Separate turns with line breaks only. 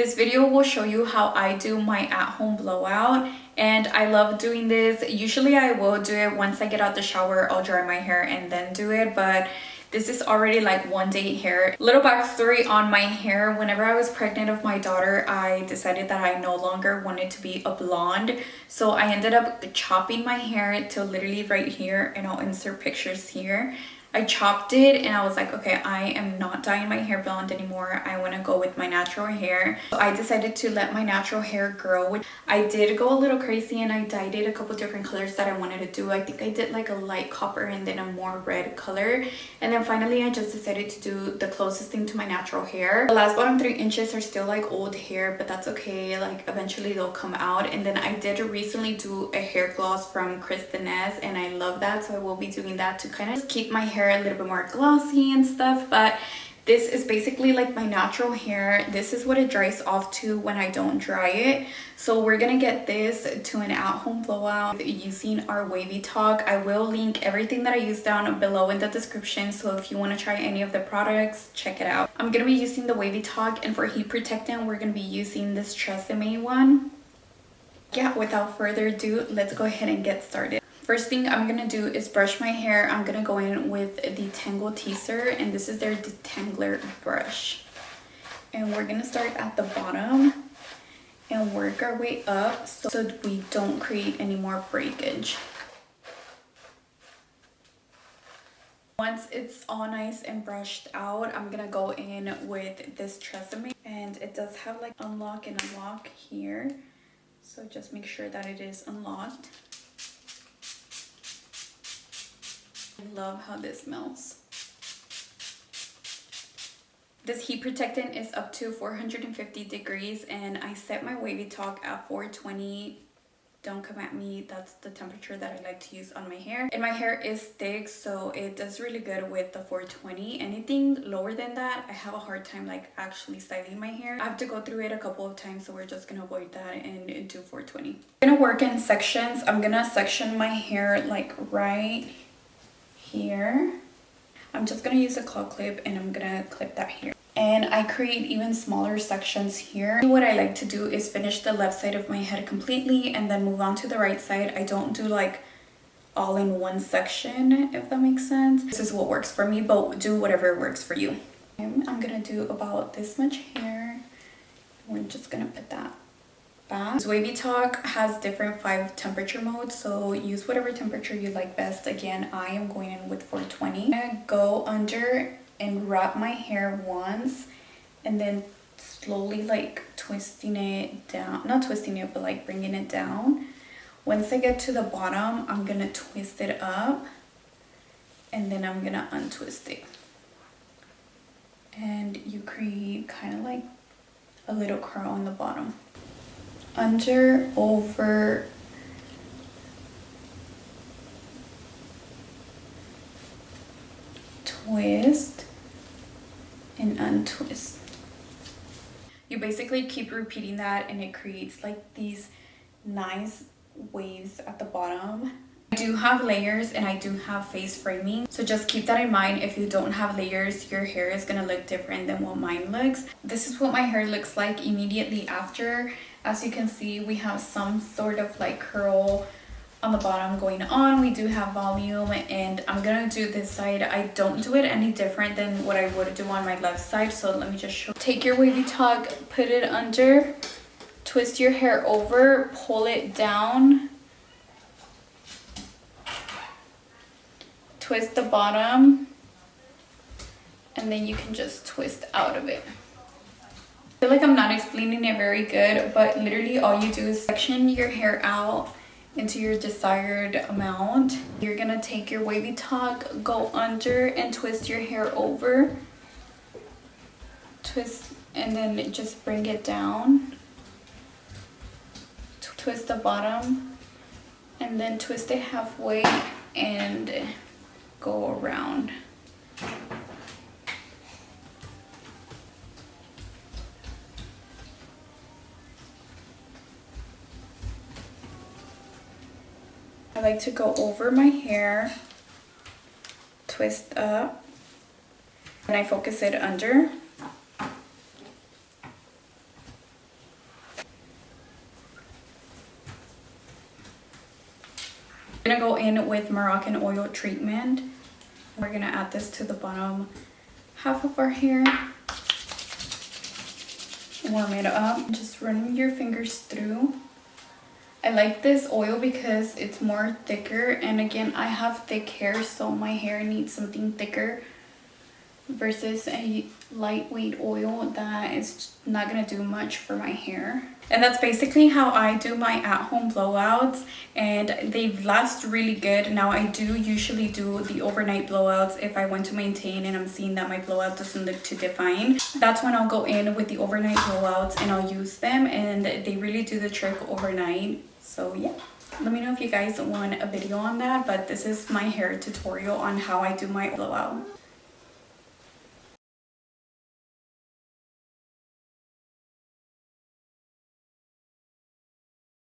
This video will show you how I do my at-home blowout, and I love doing this. Usually I will do it once I get out the shower. I'll dry my hair and then do it, but this is already like one day hair. Little backstory on my hair: whenever I was pregnant with my daughter, I decided that I no longer wanted to be a blonde, so I ended up chopping my hair to literally right here, and I'll insert pictures here. I chopped it and I was like, okay, I am not dyeing my hair blonde anymore. I want to go with my natural hair. So I decided to let my natural hair grow. I did go a little crazy and I dyed it a couple different colors that I wanted to do. I think I did like a light copper and then a more red color. And then finally I just decided to do the closest thing to my natural hair. The last bottom 3 inches are still like old hair, but that's okay. Like eventually they'll come out. And then I did recently do a hair gloss from Kristen Ness and I love that. So I will be doing that to kind of keep my hair a little bit more glossy and stuff. But this is basically like my natural hair. This is what it dries off to when I don't dry it. So we're gonna get this to an at-home blowout using our Wavytalk. I will link everything that I use down below in the description, so if you want to try any of the products, check it out. I'm gonna be using the Wavytalk, and for heat protectant we're gonna be using this Tresemme one. Yeah, without further ado, let's go ahead and get started. First thing I'm gonna do is brush my hair. I'm gonna go in with the Tangle Teaser, and this is their detangler brush. And we're gonna start at the bottom and work our way up so we don't create any more breakage. Once it's all nice and brushed out, I'm gonna go in with this Tresemme, and it does have like unlock and unlock here, so just make sure that it is unlocked. I love how this smells. This heat protectant is up to 450 degrees, and I set my Wavytalk at 420. Don't come at me, that's the temperature that I like to use on my hair. And my hair is thick, so it does really good with the 420. Anything lower than that, I have a hard time like actually styling my hair. I have to go through it a couple of times, so we're just gonna avoid that and do 420. I'm gonna work in sections. I'm gonna section my hair like right here. I'm just gonna use a claw clip and I'm gonna clip that here. And I create even smaller sections here. What I like to do is finish the left side of my head completely and then move on to the right side. I don't do like all in one section, if that makes sense. This is what works for me, but do whatever works for you. I'm gonna do about this much hair. We're just gonna put that back. This Wavytalk has different 5 temperature modes, so use whatever temperature you like best. Again, I am going in with 420. I'm gonna go under and wrap my hair once, and then slowly like twisting it down, not twisting it, but like bringing it down. Once I get to the bottom, I'm gonna twist it up, and then I'm gonna untwist it. And you create kind of like a little curl on the bottom. Under, over, twist, and untwist. You basically keep repeating that, and it creates like these nice waves at the bottom. I do have layers and I do have face framing, so just keep that in mind. If you don't have layers, your hair is gonna look different than what mine looks. This is what my hair looks like immediately after. As you can see, we have some sort of like curl on the bottom going on. We do have volume, and I'm gonna do this side. I don't do it any different than what I would do on my left side, so let me just show. Take your Wavytalk, put it under, twist your hair over, pull it down, twist the bottom, and then you can just twist out of it. I feel like I'm not explaining it very good, but literally all you do is section your hair out into your desired amount. You're gonna take your Wavytalk, go under and twist your hair over, twist, and then just bring it down, twist the bottom, and then twist it halfway and go around. I like to go over my hair, twist up, and I focus it under. I'm gonna go in with Moroccan oil treatment. We're gonna add this to the bottom half of our hair. Warm it up. Just run your fingers through. I like this oil because it's more thicker, and again, I have thick hair, so my hair needs something thicker versus a lightweight oil that is not gonna do much for my hair. And that's basically how I do my at-home blowouts, and they last really good. Now I do usually do the overnight blowouts if I want to maintain and I'm seeing that my blowout doesn't look too defined. That's when I'll go in with the overnight blowouts and I'll use them, and they really do the trick overnight. So yeah, let me know if you guys want a video on that, but this is my hair tutorial on how I do my blowout.